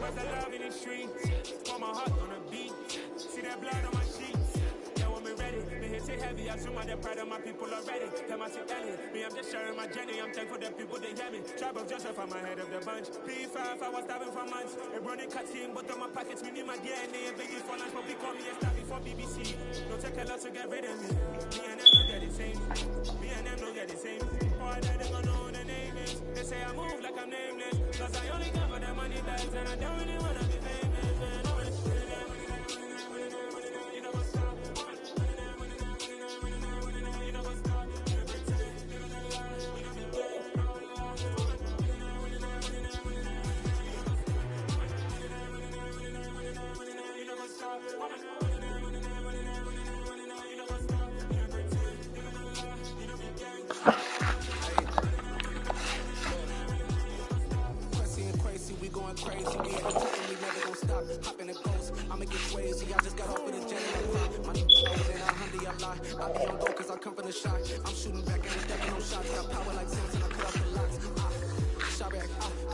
Where's the love in the streets? Pour my heart on a beat. See that blood on my sheets. Yeah, when we ready, me hit it heavy. I assume I'm the pride of my people already. Tell my sick Ellie, me I'm just sharing my journey. I'm thankful the people they hear me. Tribe of Joseph, I'm ahead of the bunch. P5, I was starving for months. A running cutting, but on my pockets, we need my DNA. And babies for lunch, but we call me a star before BBC. Don't take a lot to get rid of me. Me and them don't get the same. Me and them don't get the same. Boy, they don't know who the name is. They say I move like I'm nameless. Cause I only come for the money bags and I don't really wanna be famous. Crazy, we ain't talking, we never gon' stop. Hopping the coast, I'ma get crazy. I just got off with a jet and I pop. My nigga over there, I lie. I be on go cause I come from the shot. I'm shooting back and stepping no shots. Got power like Samson, I cut off the locks. Shot back,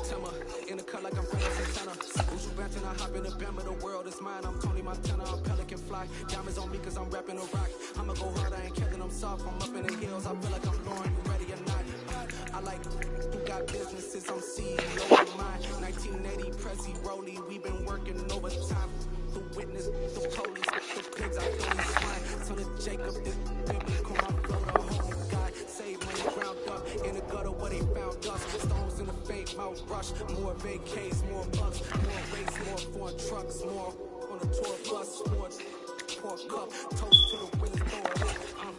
tell me, in the cut like I'm from Santana. Who's you ranting? I hop in the Bama, the world is mine. I'm Tony Montana, I'm Pelican Fly. Diamonds on me cause I'm rapping a rock. I'ma go hard, I ain't killing them soft. I'm up in the hills, I feel like I'm Lauren, you ready or not. I like who got businesses, I'm CEO of mine. 1980 Prezi Rollie, we been working overtime. The witness, the police, the pigs, I don't swine. Son of Jacob, this biblical, my flow, the whole guy. Save money ground up, in the gutter where they found us. Stones in the faint mouth rush, more vacays, more bucks, more race, more foreign trucks, more on a tour bus, more poor cup, toast to the winners, throw it up.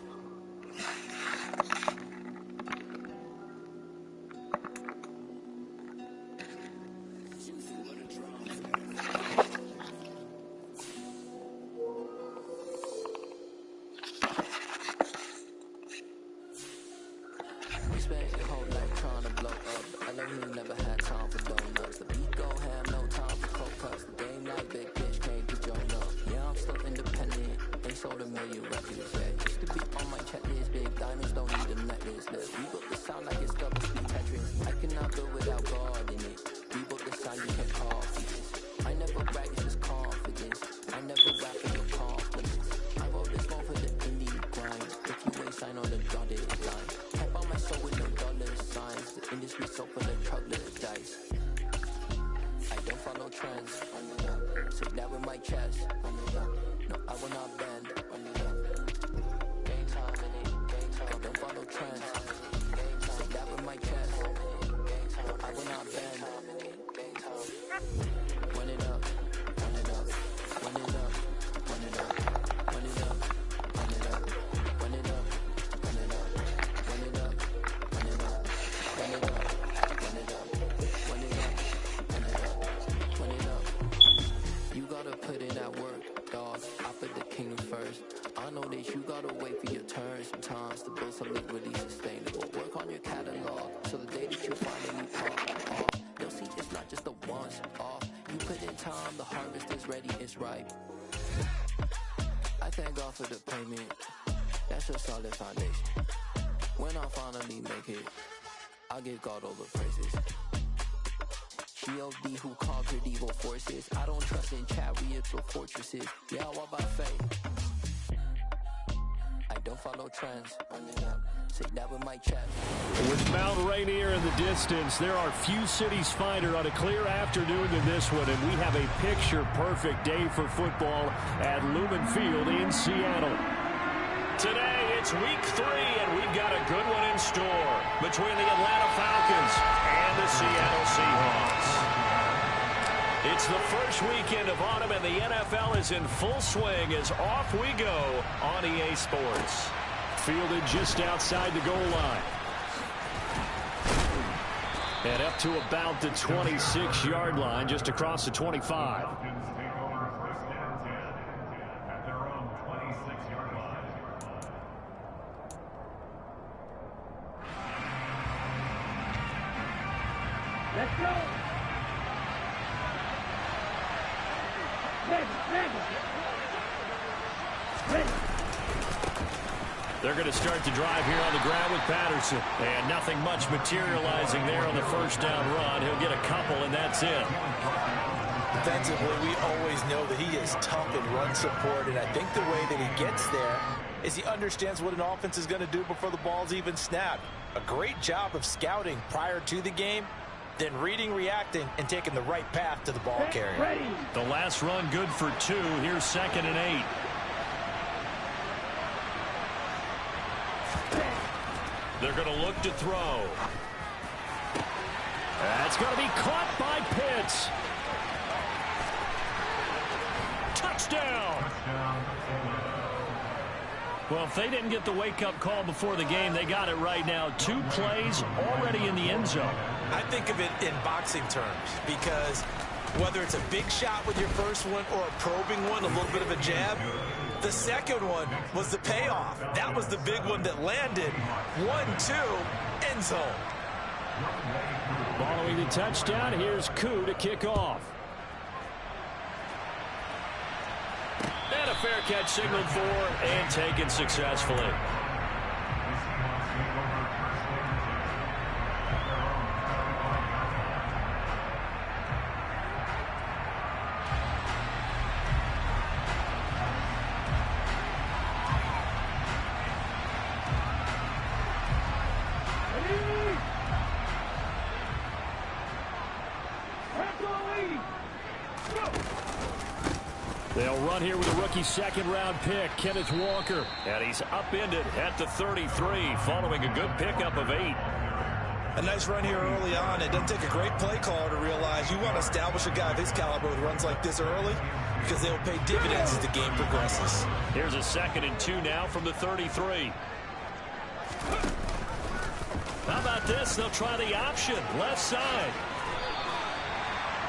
For the payment, that's a solid foundation. When I finally make it, I'll give God all the praises. G.O.D. who conquered evil forces. I don't trust in chariots or fortresses. Yeah, I walk by faith. I don't follow trends. Say that with my chest. With Mount Rainier in the distance, there are few cities finer on a clear afternoon than this one, and we have a picture-perfect day for football at Lumen Field in Seattle. Today, it's week 3, and we've got a good one in store between the Atlanta Falcons and the Seattle Seahawks. It's the first weekend of autumn, and the NFL is in full swing as off we go on EA Sports. Fielded just outside the goal line. And up to about the 26-yard line, just across the 25. Let's go! They're going to start the drive here on the ground with Patterson. And nothing much materializing there on the first down run. He'll get a couple, and that's it. defensively, we always know that he is tough in run support, and I think the way that he gets there is he understands what an offense is going to do before the ball's even snapped. A great job of scouting prior to the game, then reading, reacting, and taking the right path to the ball carrier. The last run good for 2. Here's 2nd and 8. They're going to look to throw. That's going to be caught by Pitts. Touchdown. Well, if they didn't get the wake-up call before the game, they got it right now. 2 plays already in the end zone. I think of it in boxing terms, because whether it's a big shot with your first one or a probing one, a little bit of a jab, the second one was the payoff. That was the big one that landed. 1-2, end zone. Following the touchdown, here's Koo to kick off. And a fair catch signaled for and taken successfully. They'll run here with a rookie second-round pick, Kenneth Walker. And he's upended at the 33, following a good pickup of 8. A nice run here early on. It doesn't take a great play caller to realize you want to establish a guy of his caliber with runs like this early, because they'll pay dividends as the game progresses. Here's a 2nd and 2 now from the 33. How about this? They'll try the option, left side.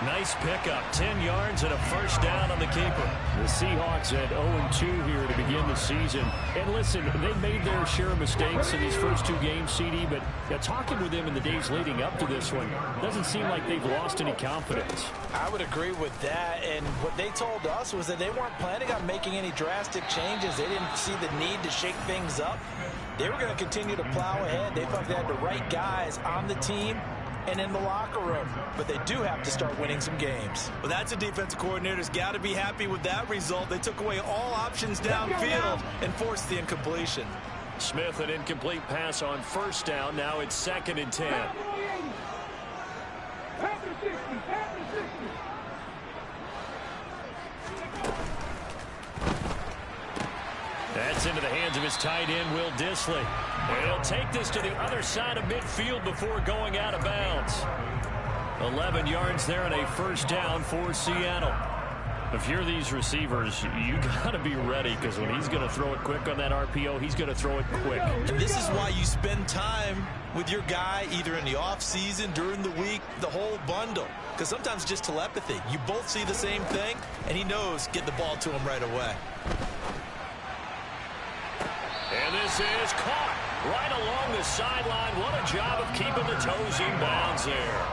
Nice pickup, 10 yards and a first down on the keeper. The Seahawks at 0-2 here to begin the season. And listen, they made their share of mistakes in these first 2 games, CD, but talking with them in the days leading up to this one, doesn't seem like they've lost any confidence. I would agree with that, and what they told us was that they weren't planning on making any drastic changes. They didn't see the need to shake things up. They were going to continue to plow ahead. They felt they had the right guys on the team and in the locker room, but they do have to start winning some games. Well, that's a defensive coordinator's got to be happy with that result. They took away all options downfield and forced the incompletion. Smith, an incomplete pass on first down. Now it's 2nd and 10. That's into the hands of his tight end, Will Dissly. And he'll take this to the other side of midfield before going out of bounds. 11 yards there and a first down for Seattle. If you're these receivers, you got to be ready, because when he's going to throw it quick on that RPO, he's going to throw it quick. And this is why you spend time with your guy either in the offseason, during the week, the whole bundle. Because sometimes just telepathy. You both see the same thing, and he knows get the ball to him right away. And this is caught right along the sideline. What a job of keeping the toes in bounds there.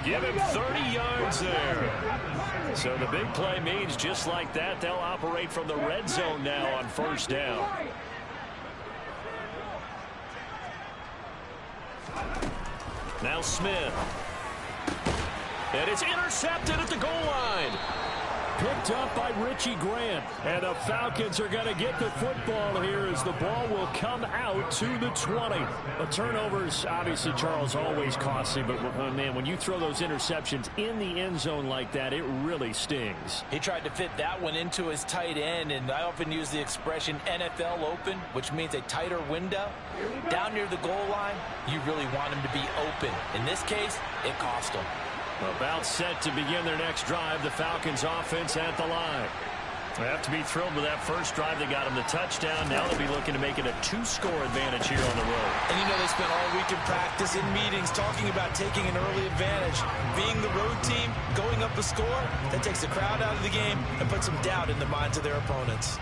Give him 30 yards there. So the big play means just like that, they'll operate from the red zone now on first down. Now Smith. And it's intercepted at the goal line. Picked up by Richie Grant. And the Falcons are going to get the football here as the ball will come out to the 20. The turnovers, obviously, Charles, always costly. But, man, when you throw those interceptions in the end zone like that, it really stings. He tried to fit that one into his tight end, and I often use the expression NFL open, which means a tighter window. Down near the goal line, you really want him to be open. In this case, it cost him. About set to begin their next drive, the Falcons offense at the line. They have to be thrilled with that first drive. They got them the touchdown. Now they'll be looking to make it a 2-score advantage here on the road. And you know they spent all week in practice, in meetings, talking about taking an early advantage. Being the road team, going up a score, that takes the crowd out of the game and puts some doubt in the minds of their opponents.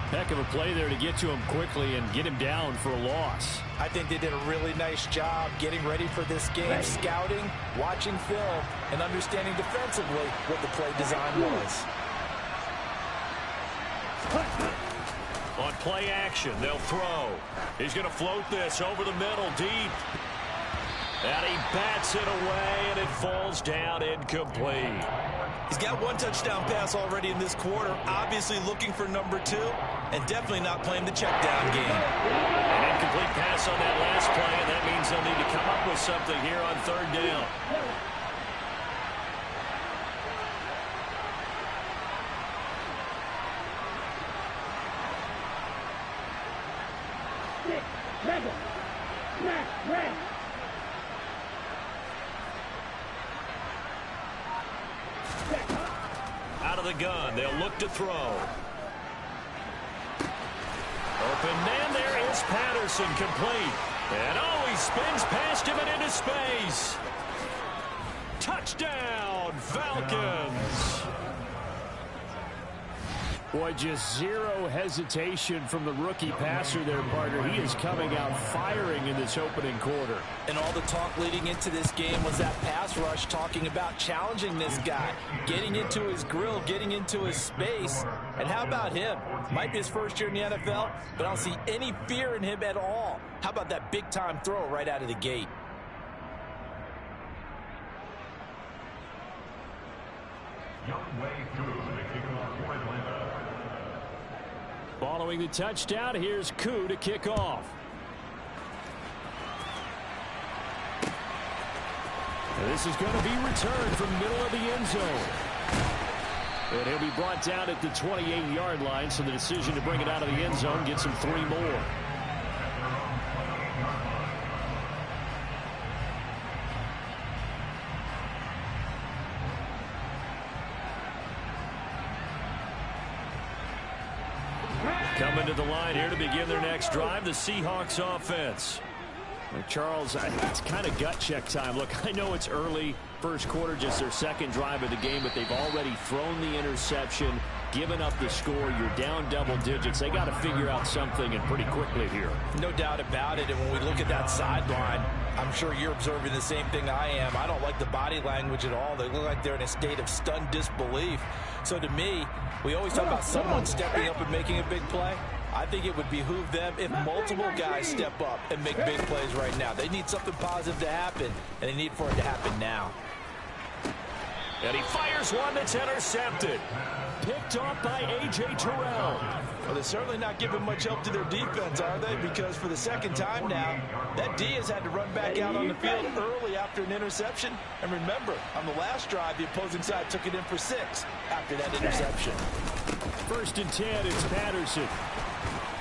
Heck of a play there to get to him quickly and get him down for a loss. I think they did a really nice job getting ready for this game, scouting, watching film, and understanding defensively what the play design was. On play action, they'll throw. He's going to float this over the middle, deep. And he bats it away, and it falls down incomplete. He's got one touchdown pass already in this quarter, obviously looking for number 2, and definitely not playing the check down game. An incomplete pass on that last play, and that means they'll need to come up with something here on 3rd down. Out of the gun, they'll look to throw. Open man, there is Patterson, complete. And oh, he spins past him and into space. Touchdown, Falcons. Boy, just zero hesitation from the rookie passer there, partner. He is coming out firing in this opening quarter. And all the talk leading into this game was that pass rush, talking about challenging this guy, getting into his grill, getting into his space. And how about him? Might be his first year in the NFL, but I don't see any fear in him at all. How about that big-time throw right out of the gate? Following the touchdown, here's Koo to kick off. This is going to be returned from middle of the end zone. And he'll be brought down at the 28-yard line, so the decision to bring it out of the end zone gets him 3 more. Coming to the line here to begin their next drive, the Seahawks offense. Well, Charles, it's kind of gut check time. Look, I know it's early, first quarter, just their second drive of the game, but they've already thrown the interception, given up the score. You're down double digits. They got to figure out something, and pretty quickly here. No doubt about it, and when we look at that sideline, I'm sure you're observing the same thing I am. I don't like the body language at all. They look like they're in a state of stunned disbelief. So to me, we always talk about someone stepping up and making a big play. I think it would behoove them if multiple guys step up and make big plays right now. They need something positive to happen, and they need for it to happen now. And he fires one that's intercepted. Picked off by A.J. Terrell. Well, they're certainly not giving much help to their defense, are they? Because for the second time now, that D has had to run back out on the field early after an interception. And remember, on the last drive, the opposing side took it in for 6 after that interception. 1st and 10, it's Patterson.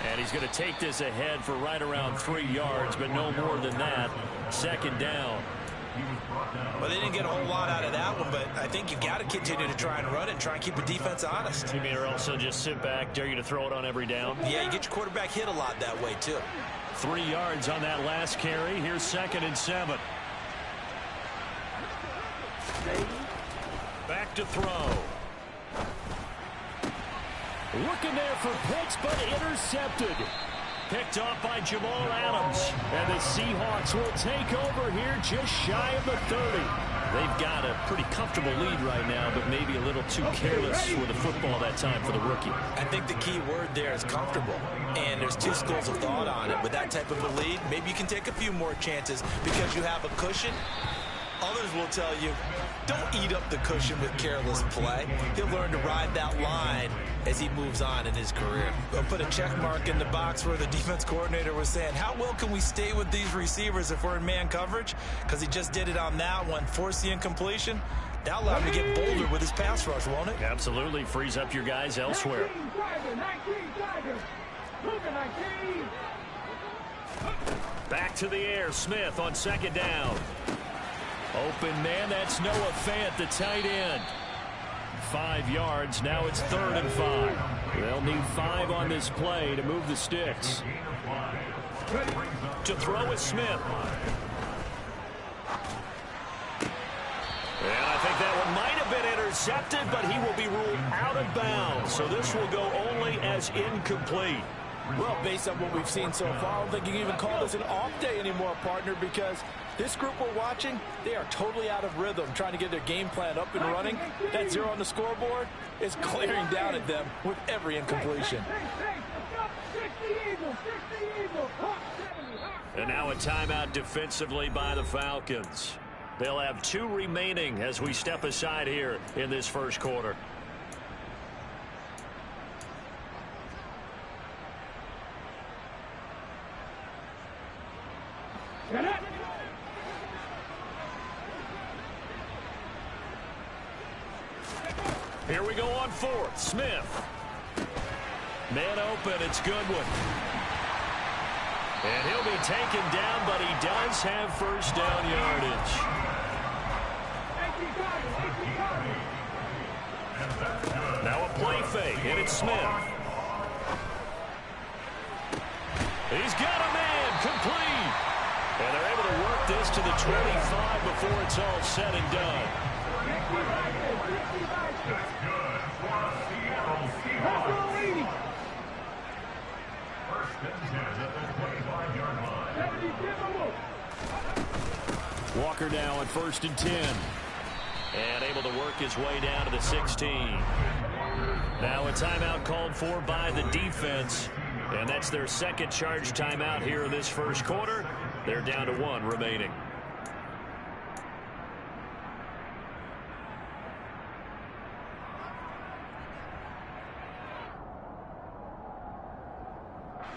And he's going to take this ahead for right around 3 yards, but no more than that. 2nd down. Well, they didn't get a whole lot out of that one, but I think you've got to continue to try and run it and try and keep the defense honest. You mean or also just sit back, dare you to throw it on every down? Yeah, you get your quarterback hit a lot that way, too. 3 yards on that last carry. Here's 2nd and 7. Back to throw. Looking there for Pitts, but intercepted. Picked off by Jamal Adams. And the Seahawks will take over here just shy of the 30. They've got a pretty comfortable lead right now, but maybe a little too careless with the football that time for the rookie. I think the key word there is comfortable. And there's 2 schools of thought on it. With that type of a lead, maybe you can take a few more chances because you have a cushion. Others will tell you, don't eat up the cushion with careless play. He'll learn to ride that line as he moves on in his career. We'll put a check mark in the box where the defense coordinator was saying, how well can we stay with these receivers if we're in man coverage? Because he just did it on that one, forced the incompletion. That'll allow him to get bolder with his pass rush, won't it? Absolutely. Frees up your guys elsewhere. Back to the air. Smith on 2nd down. Open man, that's Noah Fant, the tight end. 5 yards, now it's 3rd and 5. They'll need 5 on this play to move the sticks. To throw is Smith. And I think that one might have been intercepted, but he will be ruled out of bounds. So this will go only as incomplete. Well, based on what we've seen so far, I don't think you can even call this an off day anymore, partner, because this group we're watching, they are totally out of rhythm, trying to get their game plan up and running. That 0 on the scoreboard is glaring down at them with every incompletion. And now a timeout defensively by the Falcons. They'll have 2 remaining as we step aside here in this first quarter. Here we go on 4th. Smith. Man open. It's Goodwin. And he'll be taken down, but he does have first down yardage. Now a play fake, and it's Smith. He's got a man complete. And they're able to work this to the 25 before it's all said and done. Walker now on 1st and 10. And able to work his way down to the 16. Now a timeout called for by the defense. And that's their second charge timeout here in this first quarter. They're down to 1 remaining.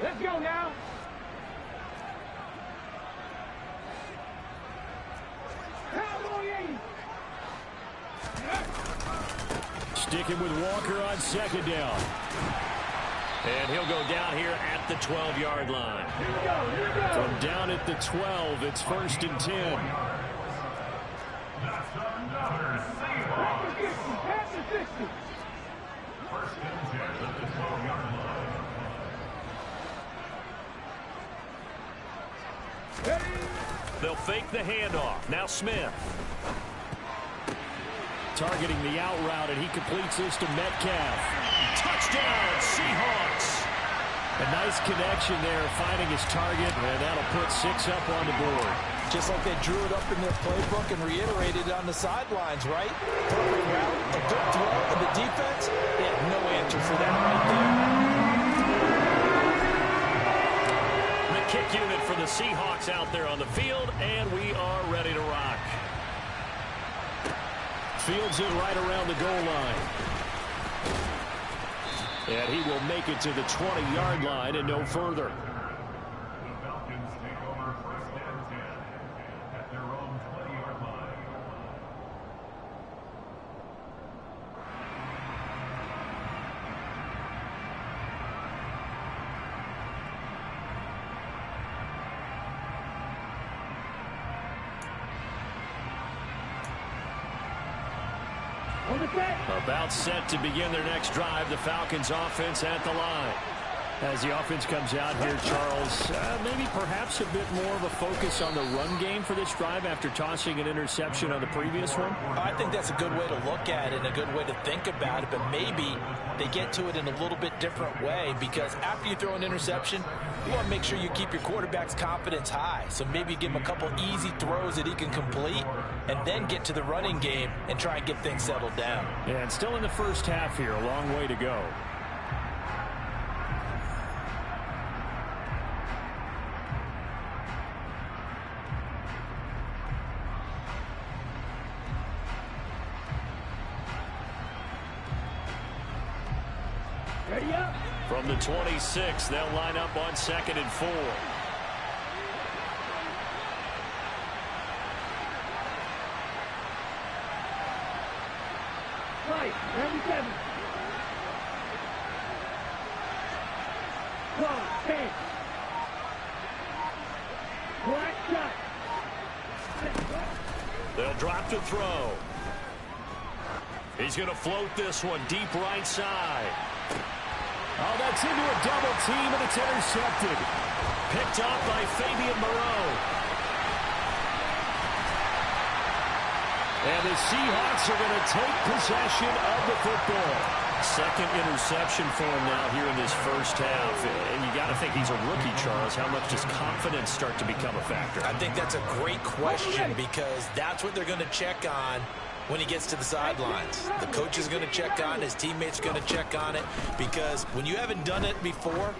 Let's go now. Sticking with Walker on 2nd down. And he'll go down here at the 12-yard line. From down at the 12, it's 1st and 10. They'll fake the handoff. Now Smith. Targeting the out route, and he completes this to Metcalf. Touchdown, Seahawks. A nice connection there, finding his target, and that'll put 6 up on the board. Just like they drew it up in their playbook and reiterated it on the sidelines, right? Perfect route, a good throw, and the defense, they have no answer for that right there. The kick unit for the Seahawks out there on the field, and we are ready to rock. Fields it right around the goal line. And he will make it to the 20-yard line and no further. The Falcons take over 1st and 10 at their own 20-yard line. About set to begin their next drive. The Falcons offense at the line. As the offense comes out here, Charles, maybe perhaps a bit more of a focus on the run game for this drive after tossing an interception on the previous one? I think that's a good way to look at it and a good way to think about it, but maybe they get to it in a little bit different way, because after you throw an interception, you want to make sure you keep your quarterback's confidence high. So maybe give him a couple easy throws that he can complete and then get to the running game and try and get things settled down. Yeah, and still in the first half here, a long way to go. Ready up. From the 26, they'll line up on 2nd and 4. Right, 97. Close, 10. Black shot. They'll drop to throw. He's going to float this one deep right side. Oh, that's into a double team, and it's intercepted. Picked up by Fabian Moreau. And the Seahawks are going to take possession of the football. Second interception for him now here in this first half. And you got to think he's a rookie, Charles. How much does confidence start to become a factor? I think that's a great question, because that's what they're going to check on when he gets to the sidelines. The coach is going to check on, his teammates are going to check on it, because when you haven't done it before,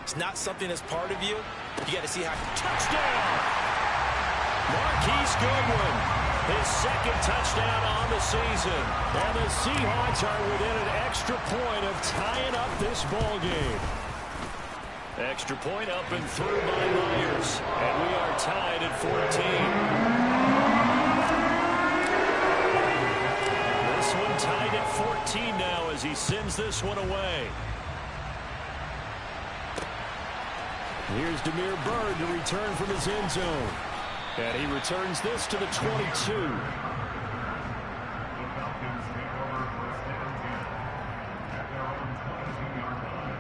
it's not something that's part of you. You got to see how. Touchdown! Marquise Goodwin. His second touchdown on the season. And the Seahawks are within an extra point of tying up this ball game. Extra point up and through by Myers. And we are tied at 14. This one tied at 14 now as he sends this one away. Here's Demir Bird to return from his end zone. And he returns this to the 22. The Falcons take over first and 10 at their own 22-yard line.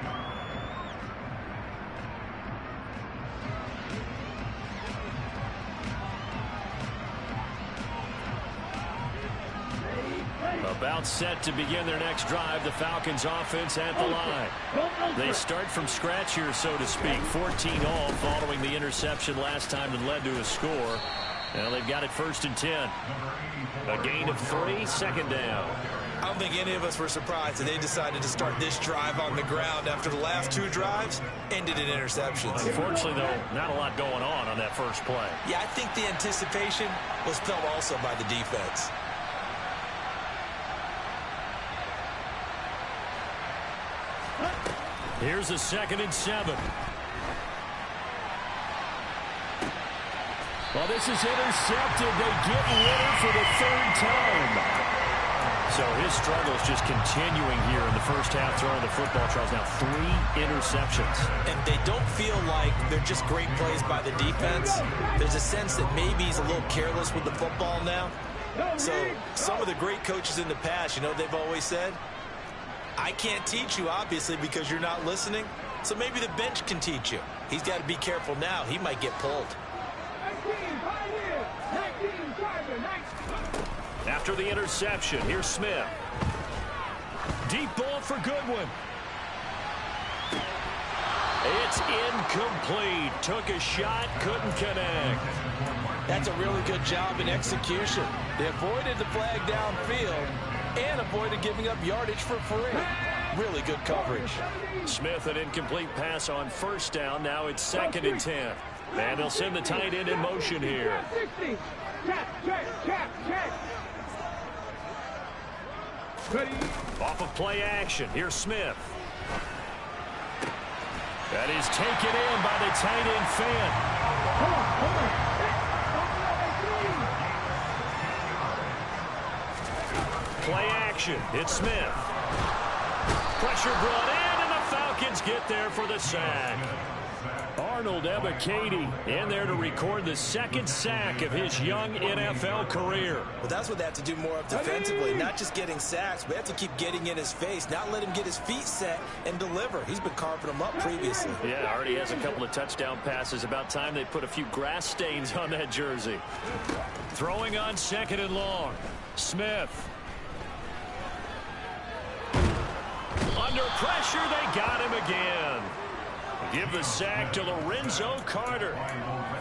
About set to begin their next drive, the Falcons offense at the line. They start from scratch here, so to speak. 14 all following the interception last time that led to a score. Now they've got it 1st and 10. A gain of 3, second down. I don't think any of us were surprised that they decided to start this drive on the ground after the last 2 drives ended in interceptions. Unfortunately, though, not a lot going on that first play. Yeah, I think the anticipation was felt also by the defense. Here's a 2nd and 7. Well, this is intercepted. They get Ritter for the 3rd time. So his struggle is just continuing here in the first half, throwing the football. Charles, now 3 interceptions. And they don't feel like they're just great plays by the defense. There's a sense that maybe he's a little careless with the football now. So some of the great coaches in the past, you know, they've always said, I can't teach you, obviously, because you're not listening. So maybe the bench can teach you. He's got to be careful now. He might get pulled. After the interception, here's Smith. Deep ball for Goodwin. It's incomplete. Took a shot, couldn't connect. That's a really good job in execution. They avoided the flag downfield and avoided giving up yardage for free. Really good coverage. Smith, an incomplete pass on 1st down. Now it's 2nd and 10. And they'll send the tight end in motion here. Off of play action. Here's Smith. That is taken in by the tight end Fant. Play action. It's Smith. Pressure brought in, and the Falcons get there for the sack. Arnold Ebiketie in there to record the 2nd sack of his young NFL career. Well, that's what they have to do more of defensively, not just getting sacks. We have to keep getting in his face, not let him get his feet set and deliver. He's been carving them up previously. Yeah, already has a couple of touchdown passes. About time they put a few grass stains on that jersey. Throwing on 2nd and long. Smith. Under pressure, they got him again. Give the sack to Lorenzo Carter.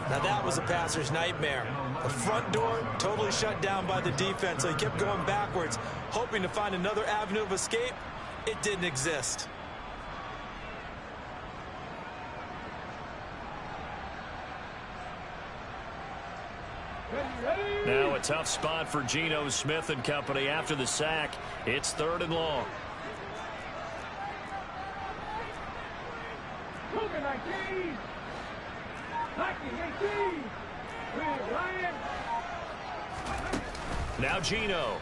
Now that was a passer's nightmare. The front door totally shut down by the defense, so he kept going backwards, hoping to find another avenue of escape. It didn't exist. Now a tough spot for Geno Smith and company after the sack. It's 3rd and long. Now Geno.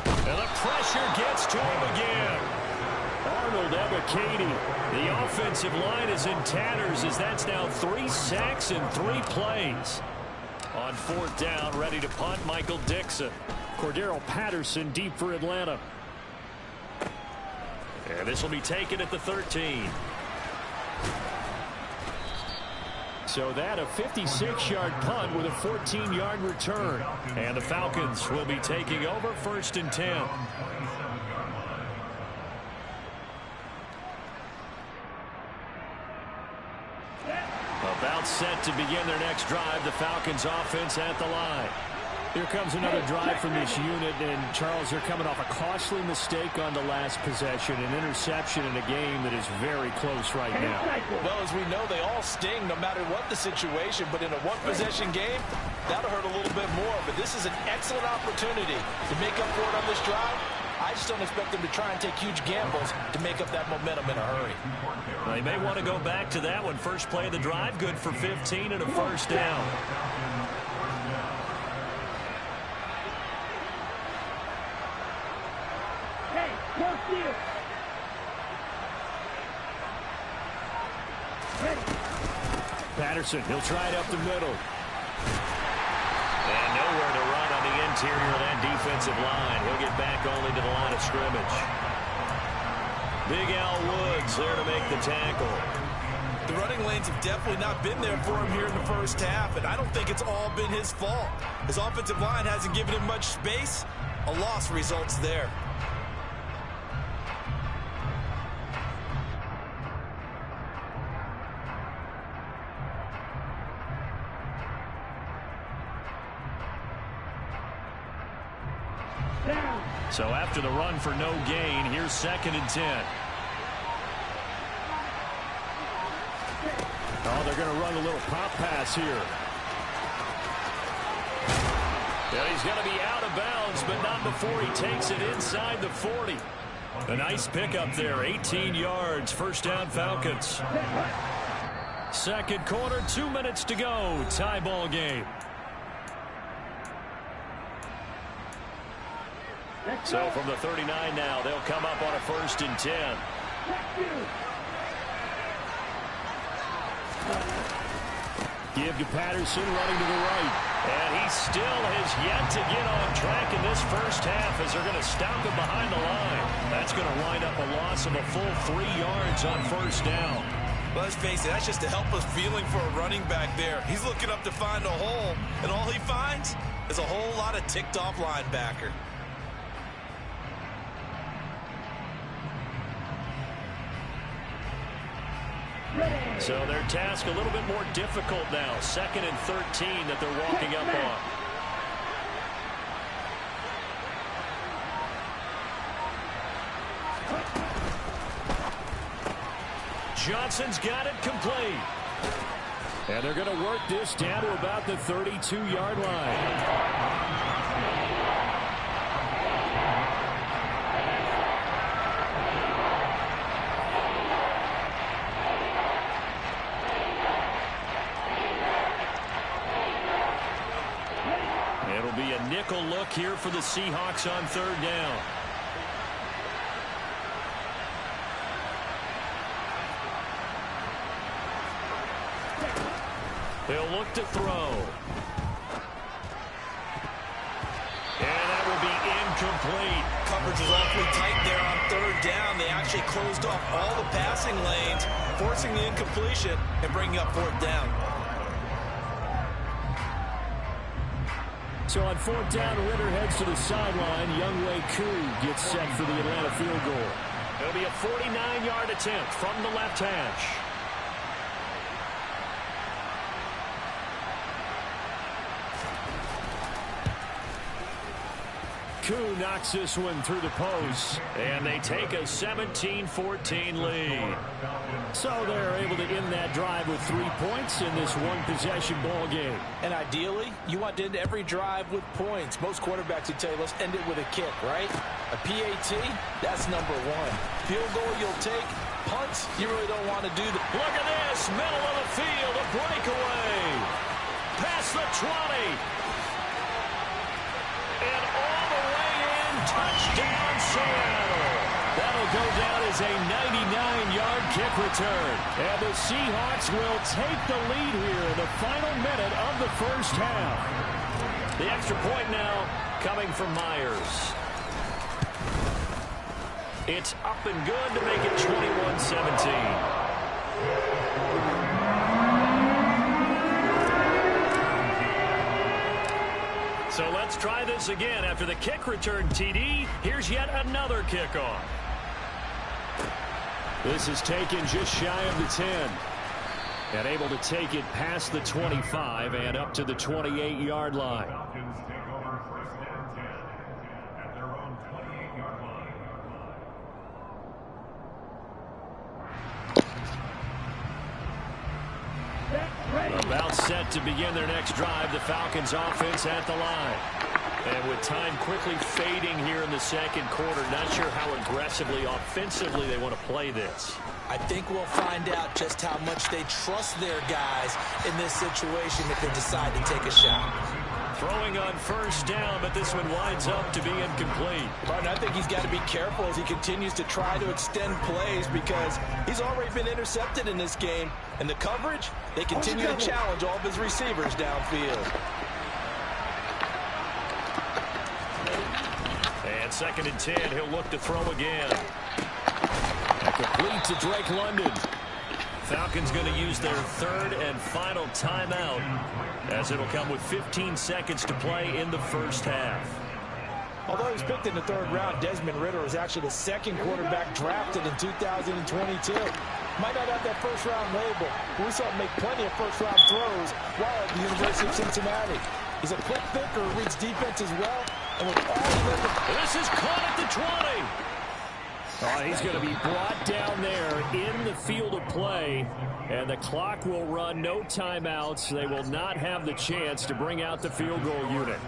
And the pressure gets to him again. Arnold Ebiketie. The offensive line is in tatters as that's now 3 sacks in 3 plays. On 4th down, ready to punt, Michael Dixon. Cordero Patterson deep for Atlanta. And this will be taken at the 13. So that a 56-yard punt with a 14-yard return. And the Falcons will be taking over 1st and 10. About set to begin their next drive, the Falcons offense at the line. Here comes another drive from this unit, and Charles, they're coming off a costly mistake on the last possession, an interception in a game that is very close right now. Well, as we know, they all sting no matter what the situation, but in a one-possession game, that'll hurt a little bit more. But this is an excellent opportunity to make up for it on this drive. I just don't expect them to try and take huge gambles to make up that momentum in a hurry. Well, they may want to go back to that one. First play of the drive, good for 15 and a first down. Hey, go steal. Ready. Patterson, he'll try it up the middle. And nowhere to run on the interior of that defensive line. He'll get back only to the line of scrimmage. Big Al Woods there to make the tackle. The running lanes have definitely not been there for him here in the first half, and I don't think it's all been his fault. His offensive line hasn't given him much space. A loss results there. So after the run for no gain, here's 2nd and 10. Oh, they're going to run a little pop pass here. Yeah, he's going to be out of bounds, but not before he takes it inside the 40. A nice pickup there, 18 yards, first down Falcons. Second quarter, 2 minutes to go, tie ball game. So from the 39 now, they'll come up on a 1st and 10. Give to Patterson, running to the right. And he still has yet to get on track in this first half as they're going to stop him behind the line. That's going to wind up a loss of a full 3 yards on first down. Well, let's face it, that's just a helpless feeling for a running back there. He's looking up to find a hole, and all he finds is a whole lot of ticked-off linebacker. So their task a little bit more difficult now. 2nd and 13 that they're walking up on. Johnson's got it complete. And they're going to work this down to about the 32-yard line. It'll be a nickel look here for the Seahawks on 3rd down. They'll look to throw. And that will be incomplete. Coverage is awfully tight there on 3rd down. They actually closed off all the passing lanes, forcing the incompletion and bringing up 4th down. So on 4th down, Ritter heads to the sideline. Younghoe Koo gets set for the Atlanta field goal. It'll be a 49-yard attempt from the left hash. Koo knocks this one through the post, and they take a 17-14 lead. So they're able to end that drive with 3 points in this one-possession ball game. And ideally, you want to end every drive with points. Most quarterbacks would tell you, let's end it with a kick, right? A PAT, that's number 1. Field goal you'll take. Punts, you really don't want to do that. Look at this, middle of the field, a breakaway. Past the 20. And all the way in, touchdown Seattle. That'll go down as a 99-yard kick return. And the Seahawks will take the lead here in the final minute of the first half. The extra point now coming from Myers. It's up and good to make it 21-17. So let's try this again. After the kick return TD, here's yet another kickoff. This is taken just shy of the 10. And able to take it past the 25 and up to the 28-yard line. Falcons take over 1st and 10 at their own 28-yard line. A bounce set to begin their next drive. The Falcons offense at the line. And with time quickly fading here in the second quarter, not sure how aggressively, offensively they want to play this. I think we'll find out just how much they trust their guys in this situation if they decide to take a shot. Throwing on first down, but this one winds up to be incomplete. Martin, I think he's got to be careful as he continues to try to extend plays because he's already been intercepted in this game. And the coverage, they continue to challenge all of his receivers downfield. And 2nd and 10, he'll look to throw again. And complete to Drake London. Falcons going to use their 3rd and final timeout as it'll come with 15 seconds to play in the first half. Although he was picked in the 3rd round, Desmond Ridder was actually the 2nd quarterback drafted in 2022. Might not have that first-round label, but we saw him make plenty of first-round throws while at the University of Cincinnati. He's a quick thinker, reads defense as well, and with all the... This is caught at the 20. Oh, he's going to be brought down there in the field of play, and the clock will run. No timeouts. They will not have the chance to bring out the field goal unit.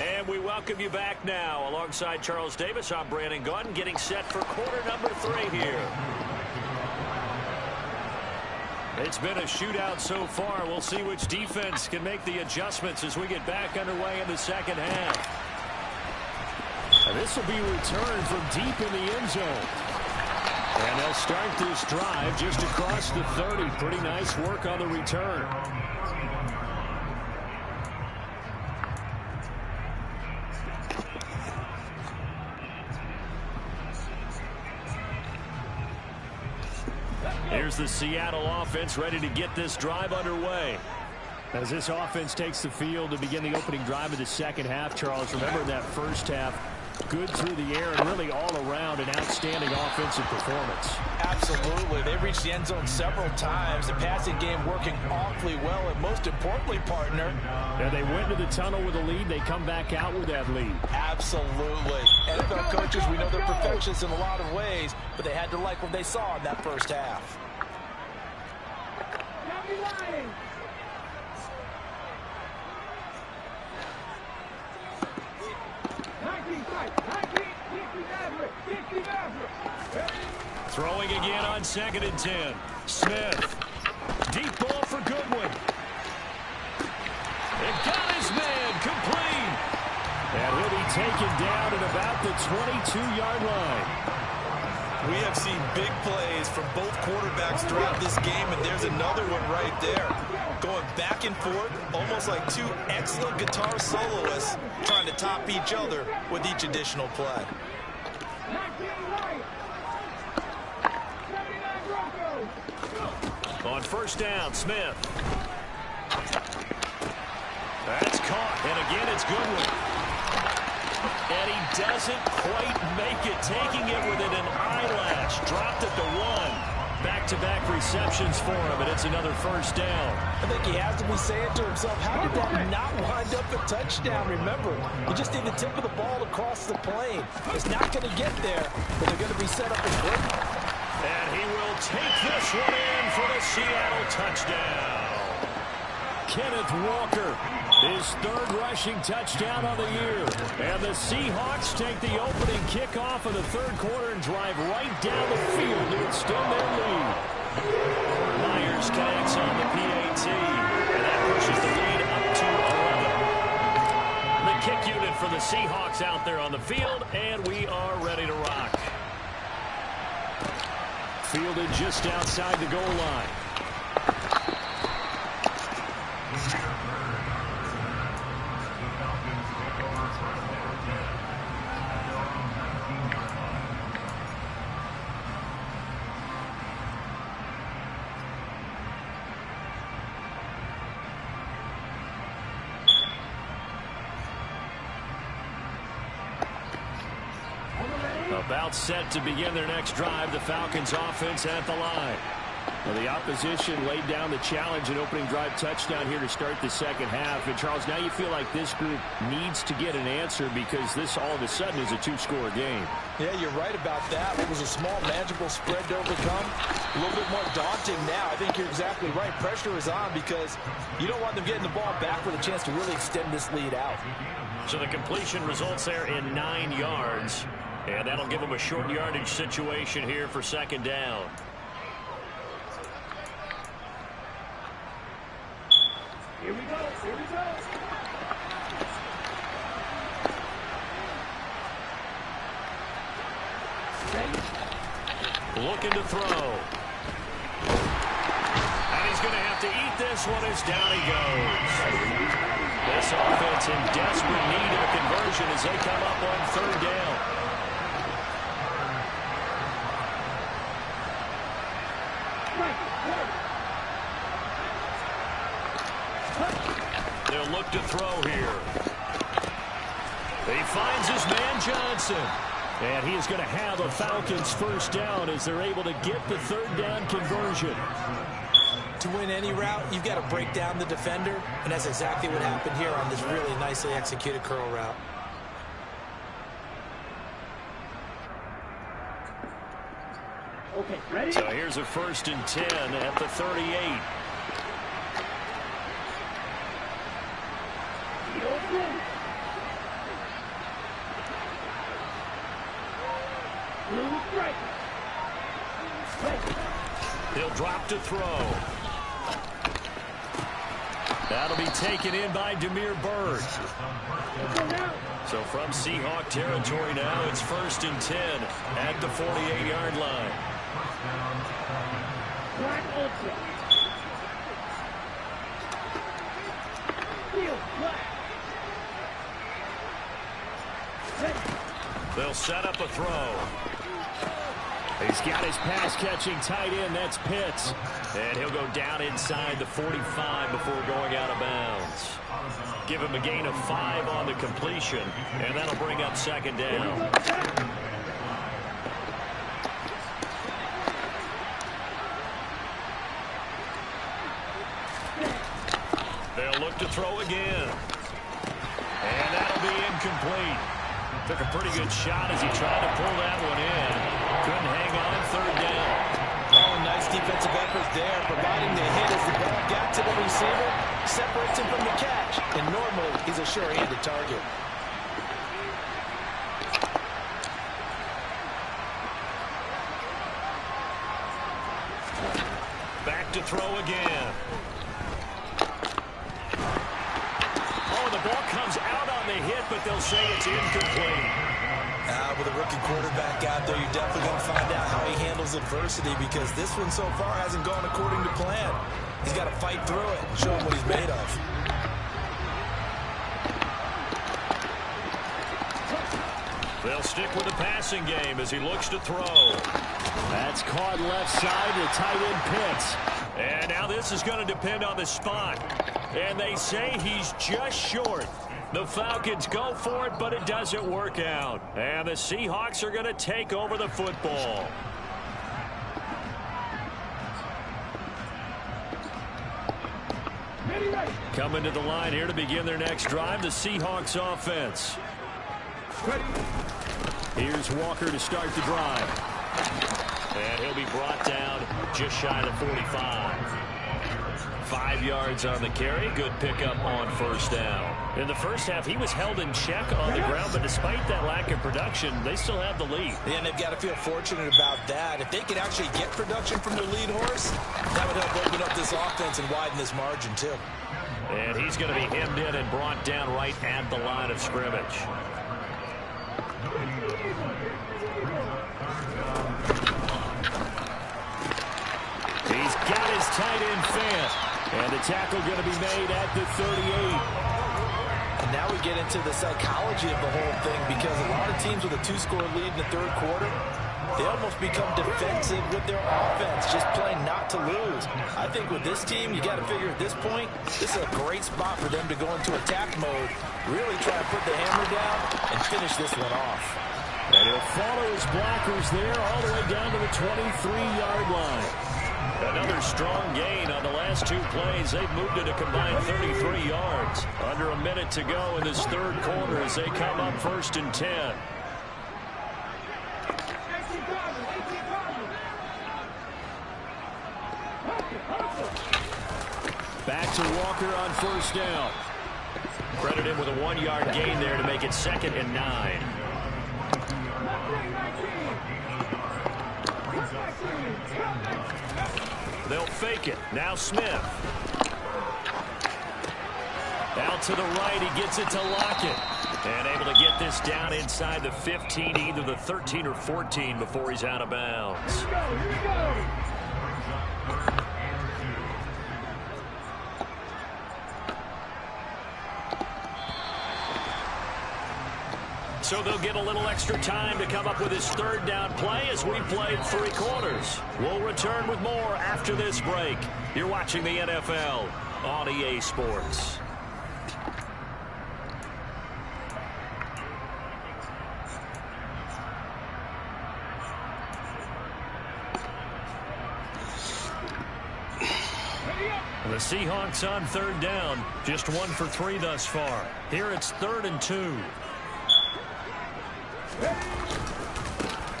And we welcome you back now. Alongside Charles Davis, I'm Brandon Gaudin, getting set for quarter number 3 here. It's been a shootout so far. We'll see which defense can make the adjustments as we get back underway in the second half. And this will be returned from deep in the end zone. And they'll start this drive just across the 30. Pretty nice work on the return. Here's the Seattle offense ready to get this drive underway. As this offense takes the field to begin the opening drive of the second half, Charles, remember in that first half, good through the air and really all around an outstanding offensive performance. Absolutely. They reached the end zone several times. The passing game working awfully well, and most importantly, partner. And they went to the tunnel with a lead. They come back out with that lead. Absolutely. NFL coaches, we know they're perfectionists in a lot of ways, but they had to like what they saw in that first half. Throwing again on 2nd and 10. Smith. Deep ball for Goodwin. It got his man complete. And he'll be taken down at about the 22-yard line. We have seen big plays from both quarterbacks throughout this game, and there's another one right there. Going back and forth, almost like two excellent guitar soloists trying to top each other with each additional play. On first down, Smith. That's caught, and again it's Goodwin. And he doesn't quite make it, taking it within an eyelash. Dropped at the 1. Back-to-back receptions for him, and it's another first down. I think he has to be saying to himself, how did that not wind up a touchdown? Remember, you just need the tip of the ball across the plane. It's not going to get there, but they're going to be set up as great. And he will take this one in for the Seattle touchdown. Kenneth Walker, his 3rd rushing touchdown on the year. And the Seahawks take the opening kickoff of the 3rd quarter and drive right down the field to extend their lead. Myers connects on the PAT, and that pushes the lead up to 11. The kick unit for the Seahawks out there on the field, and we are ready to rock. Fielded just outside the goal line. About set to begin their next drive, the Falcons offense at the line. Well, the opposition laid down the challenge and opening drive touchdown here to start the second half. And, Charles, now you feel like this group needs to get an answer because this all of a sudden is a two-score game. Yeah, you're right about that. It was a small, manageable spread to overcome. A little bit more daunting now. I think you're exactly right. Pressure is on because you don't want them getting the ball back with a chance to really extend this lead out. So the completion results there in 9 yards. And that'll give them a short yardage situation here for second down. Here we go. Here we go. Looking to throw. And he's going to have to eat this one as down he goes. This offense in desperate need of a conversion as they come up on third down. They'll look to throw here. He finds his man Johnson. And he is going to have a Falcons first down as they're able to get the third down conversion. To win any route, you've got to break down the defender, and that's exactly what happened here on this really nicely executed curl route. Okay, ready? So here's a 1st and 10 at the 38. He'll drop to throw. That'll be taken in by Demir Bird. So from Seahawk territory now, it's 1st and 10 at the 48-yard line. They'll set up a throw. He's got his pass-catching tight end. That's Pitts. And he'll go down inside the 45 before going out of bounds. Give him a gain of 5 on the completion, and that'll bring up second down. They'll look to throw again. And that'll be incomplete. Took a pretty good shot as he tried to pull that one in. Couldn't hang on third down. Oh, nice defensive effort there, providing the hit as the ball got to the receiver, separates him from the catch, and normally he's a sure-handed target. Back to throw again. Oh, the ball comes out on the hit, but they'll say it's incomplete. With a rookie quarterback out there, you're definitely going to find out how he handles adversity because this one so far hasn't gone according to plan. He's got to fight through it and show him what he's made of. They'll stick with the passing game as he looks to throw. That's caught left side to tight end Pitts. And now this is going to depend on the spot. And they say he's just short. The Falcons go for it, but it doesn't work out. And the Seahawks are going to take over the football. Coming to the line here to begin their next drive, the Seahawks offense. Here's Walker to start the drive. And he'll be brought down just shy of the 45. 5 yards on the carry. Good pickup on first down. In the first half, he was held in check on the ground, but despite that lack of production, they still have the lead. Yeah, and they've got to feel fortunate about that. If they could actually get production from their lead horse, that would help open up this offense and widen this margin, too. And he's going to be hemmed in and brought down right at the line of scrimmage. He's got his tight end Fant. And the tackle going to be made at the 38. And now we get into the psychology of the whole thing because a lot of teams with a 2-score lead in the third quarter, they almost become defensive with their offense, just playing not to lose. I think with this team, you got to figure at this point, this is a great spot for them to go into attack mode, really try to put the hammer down and finish this one off. And he'll follow his blockers there all the way down to the 23-yard line. Another strong gain on the last 2 plays. They've moved it a combined 33 yards. Under a minute to go in this third quarter as they come up 1st and 10. Back to Walker on 1st down. Credit him with a 1-yard gain there to make it 2nd and 9. They'll fake it. Now Smith. Out to the right. He gets it to Lockett. And able to get this down inside the 15, either the 13 or 14 before he's out of bounds. Here we go. So they'll get a little extra time to come up with his 3rd down play as we played 3 quarters. We'll return with more after this break. You're watching the NFL on EA Sports. The Seahawks on 3rd down. Just 1 for 3 thus far. Here it's 3rd and 2.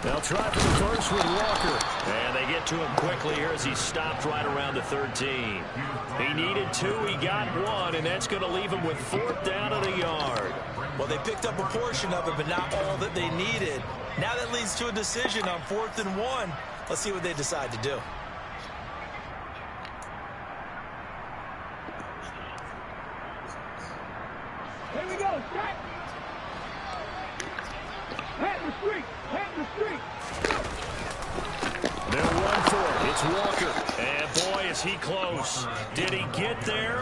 They'll try for the first with Walker. And they get to him quickly here as he's stopped right around the 13. He needed 2. He got 1. And that's going to leave him with 4th down at a yard. Well, they picked up a portion of it, but not all that they needed. Now that leads to a decision on 4th and 1. Let's see what they decide to do. Here we go. Strike. Pat the street. Pat the street. They'll run for it. It's Walker. And boy, is he close. Did he get there?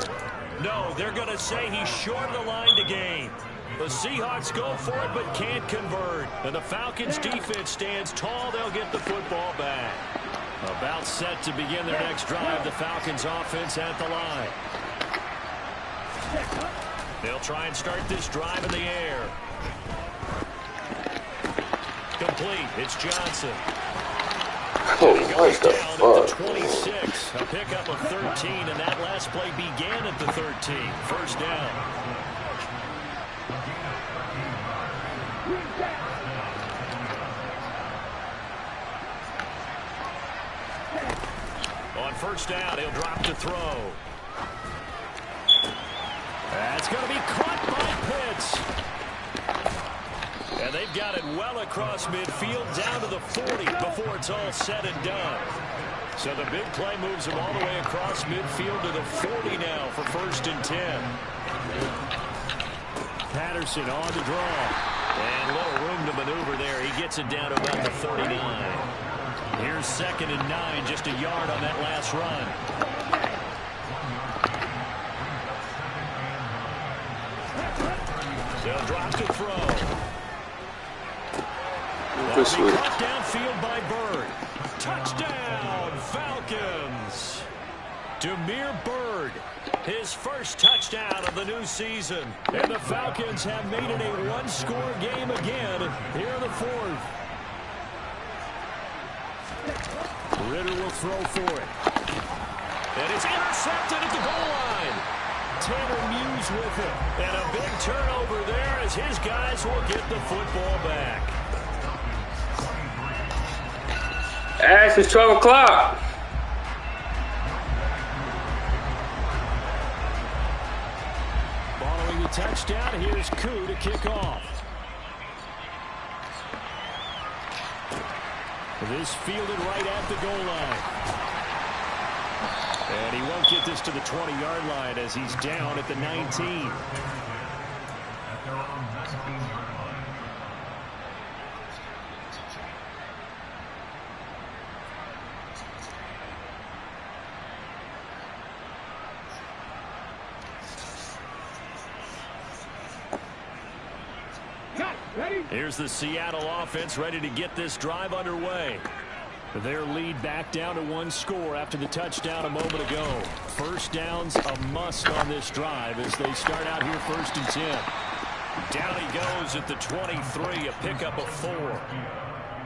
No, they're going to say he's short of the line to gain. The Seahawks go for it but can't convert. And the Falcons defense stands tall. They'll get the football back. About set to begin their next drive. The Falcons offense at the line. They'll try and start this drive in the air. Complete. It's Johnson. Oh, He what goes the down at the fuck? 26. A pickup of 13, and that last play began at the 13. 1st down. On 1st down, he'll drop to throw. That's going to be caught by Pitts. And they've got it well across midfield down to the 40 before it's all said and done. So the big play moves him all the way across midfield to the 40 now for 1st and 10. Patterson on the draw. And little room to maneuver there. He gets it down to about the 39. Here's 2nd and 9, just a yard on that last run. They'll drop to throw. This That'll be week. caught downfield by Bird. Touchdown, Falcons. Demir Bird, his first touchdown of the new season. And the Falcons have made it a 1-score game again here in the 4th. Ritter will throw for it. And it's intercepted at the goal line. Tanner Muse with it. And a big turnover there as his guys will get the football back. Ash, it's 12 o'clock. Following the touchdown, here's Koo to kick off. This fielded right at the goal line. And he won't get this to the 20-yard line as he's down at the 19. At their own 19-yard line. Here's the Seattle offense ready to get this drive underway. Their lead back down to 1 score after the touchdown a moment ago. 1st down's a must on this drive as they start out here 1st and 10. Down he goes at the 23, a pickup of 4.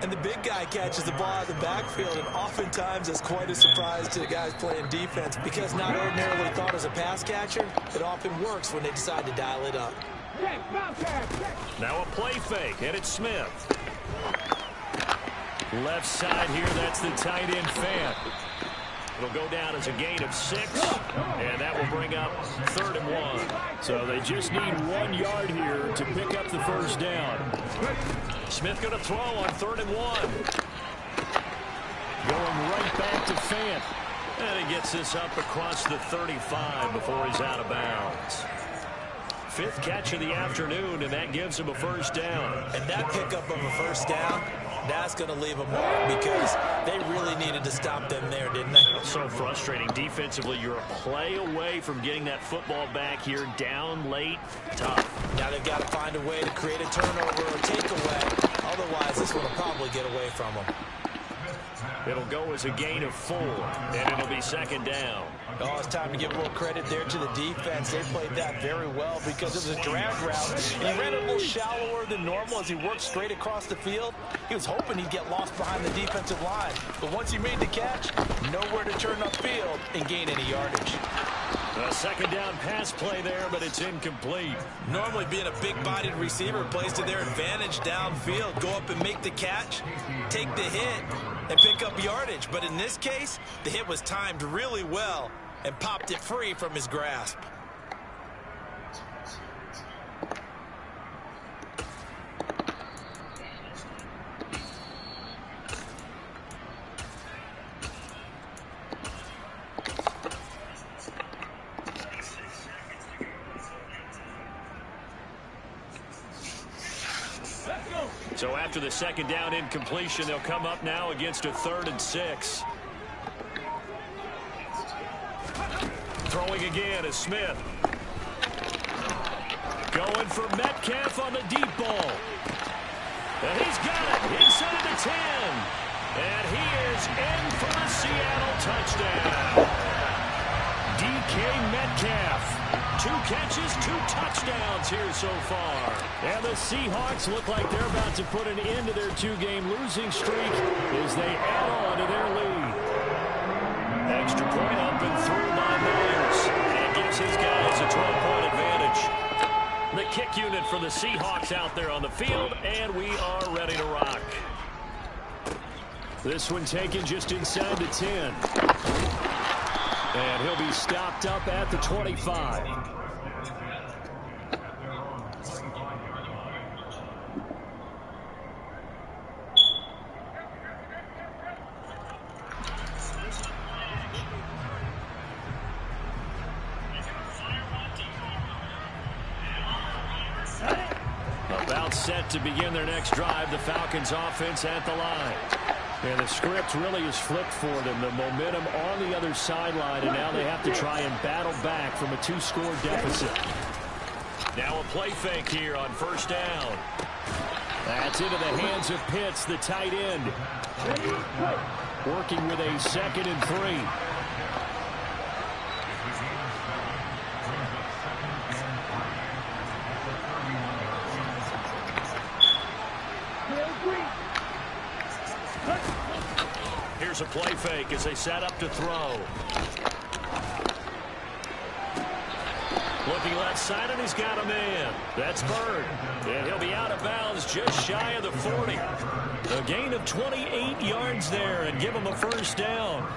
And the big guy catches the ball out of the backfield, and oftentimes it's quite a surprise to the guys playing defense because not ordinarily thought as a pass catcher, it often works when they decide to dial it up. Now a play fake, and it's Smith. Left side here, that's the tight end Fant. It'll go down as a gain of 6, and that will bring up 3rd and 1. So they just need 1 yard here to pick up the first down. Smith going to throw on 3rd and 1. Going right back to Fant. And he gets this up across the 35 before he's out of bounds. 5th catch of the afternoon, and that gives him a first down. And that pickup of a first down, that's going to leave a mark because they really needed to stop them there, didn't they? So frustrating defensively. You're a play away from getting that football back here, down late, tough. Now they've got to find a way to create a turnover or takeaway. Otherwise, this one will probably get away from them. It'll go as a gain of 4, and it'll be 2nd down. Oh, it's time to give a little credit there to the defense. They played that very well because it was a drag route. And he ran it a little shallower than normal as he worked straight across the field. He was hoping he'd get lost behind the defensive line. But once he made the catch, nowhere to turn upfield and gain any yardage. A 2nd down pass play there, but it's incomplete. Normally being a big-bodied receiver plays to their advantage downfield. Go up and make the catch, take the hit, and pick up yardage. But in this case, the hit was timed really well and popped it free from his grasp. So after the 2nd down incompletion, they'll come up now against a 3rd and 6. Throwing again is Smith. Going for Metcalf on the deep ball. And he's got it inside the 10. And he is in for the Seattle touchdown. DK Metcalf. 2 catches, 2 touchdowns here so far. And the Seahawks look like they're about to put an end to their 2-game losing streak as they add on to their lead. Extra point up and through by Myers. And gives his guys a 12-point advantage. The kick unit for the Seahawks out there on the field, and we are ready to rock. This one taken just inside the 10. And he'll be stopped up at the 25. About set to begin their next drive, the Falcons offense at the line. And the script really is flipped for them. The momentum on the other sideline, and now they have to try and battle back from a 2-score deficit. Now a play fake here on 1st down. That's into the hands of Pitts, the tight end. Working with a 2nd and 3. Here's a play fake as they set up to throw. Looking left side, and he's got a man. That's Bird. And he'll be out of bounds just shy of the 40. A gain of 28 yards there and give him a 1st down.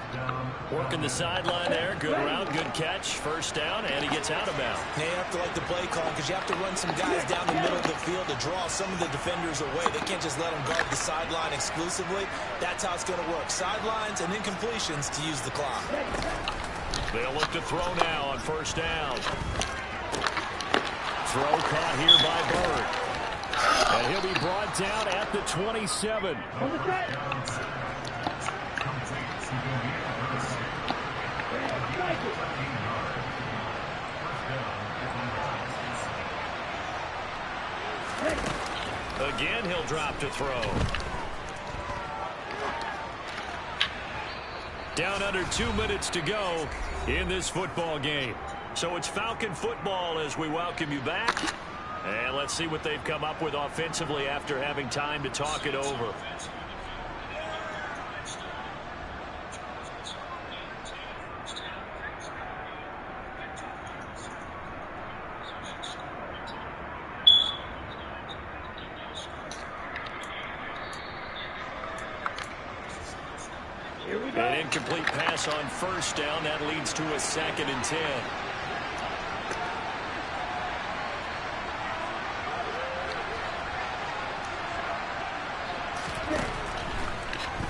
Working the sideline there. Good route, good catch. 1st down, and he gets out of bounds. Yeah, you have to like the play call because you have to run some guys down the middle of the field to draw some of the defenders away. They can't just let them guard the sideline exclusively. That's how it's going to work. Sidelines and incompletions to use the clock. They'll look to throw now on 1st down. Throw caught here by Bird. And he'll be brought down at the 27. Again, he'll drop to throw. Down under 2 minutes to go in this football game. So it's Falcon football as we welcome you back. And let's see what they've come up with offensively after having time to talk it over. An incomplete pass on first down. That leads to a 2nd and 10.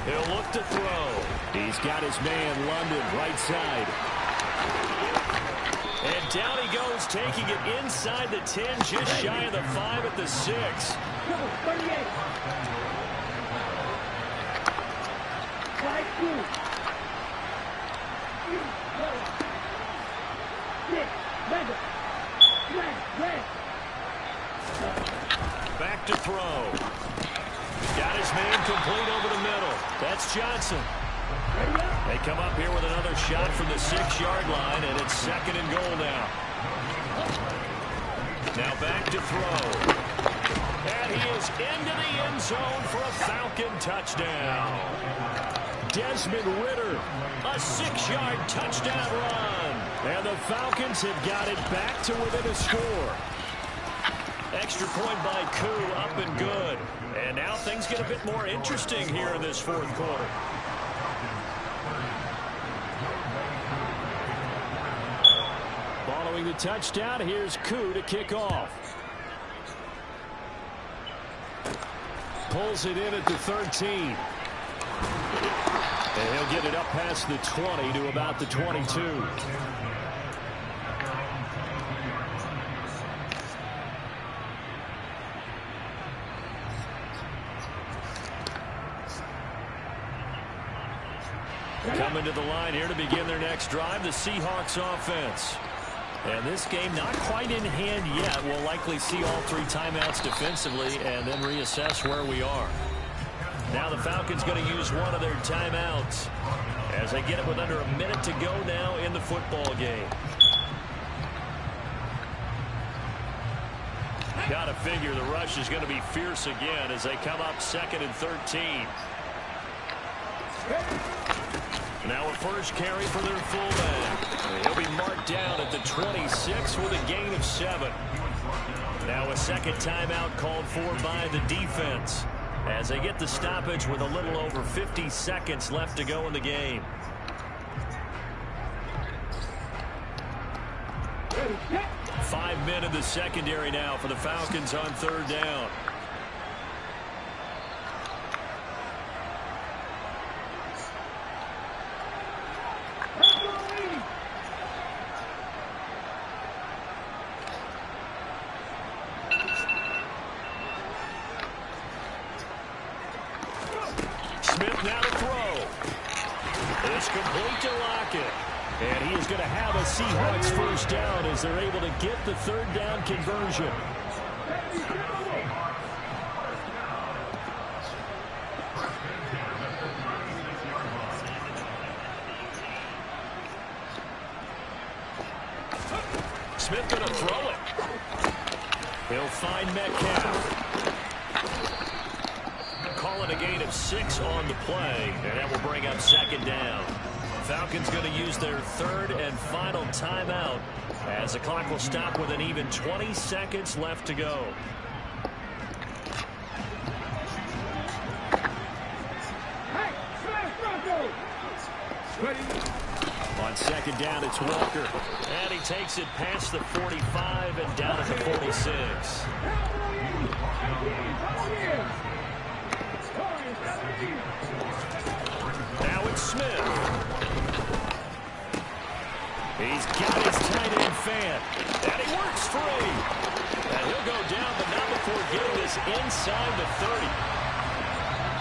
He'll look to throw. He's got his man, London, right side. And down he goes, taking it inside the 10, just shy of the 5 at the 6. Back to throw. Got his man complete over the middle. That's Johnson. They come up here with another shot from the 6-yard line, and it's 2nd and goal now. Now back to throw. And he is into the end zone for a Falcon touchdown. Desmond Ridder, a 6-yard touchdown run. And the Falcons have got it back to within a score. Extra point by Koo, up and good. And now things get a bit more interesting here in this 4th quarter. Following the touchdown, here's Koo to kick off. Pulls it in at the 13. And he'll get it up past the 20 to about the 22. Coming to the line here to begin their next drive, the Seahawks offense. And this game not quite in hand yet. We'll likely see all 3 timeouts defensively and then reassess where we are. Now the Falcons going to use one of their timeouts as they get it with under a minute to go now in the football game. Got to figure the rush is going to be fierce again as they come up 2nd and 13. Now a first carry for their fullback. He'll be marked down at the 26 with a gain of 7. Now a 2nd timeout called for by the defense as they get the stoppage with a little over 50 seconds left to go in the game. Five men in the secondary now for the Falcons on 3rd down. Smith now to throw. It's complete to Lockett. And he is going to have a Seahawks first down as they're able to get the 3rd down conversion. Smith going to throw it. He'll find Metcalf. Calling a gain of 6 on the play, and that will bring up 2nd down. Falcons going to use their 3rd and final timeout as the clock will stop with an even 20 seconds left to go. On 2nd down, it's Walker. And he takes it past the 45 and down at the 46. Now it's Smith. He's got his tight end fan. And he works free. And he'll go down, but not before getting this inside the 30.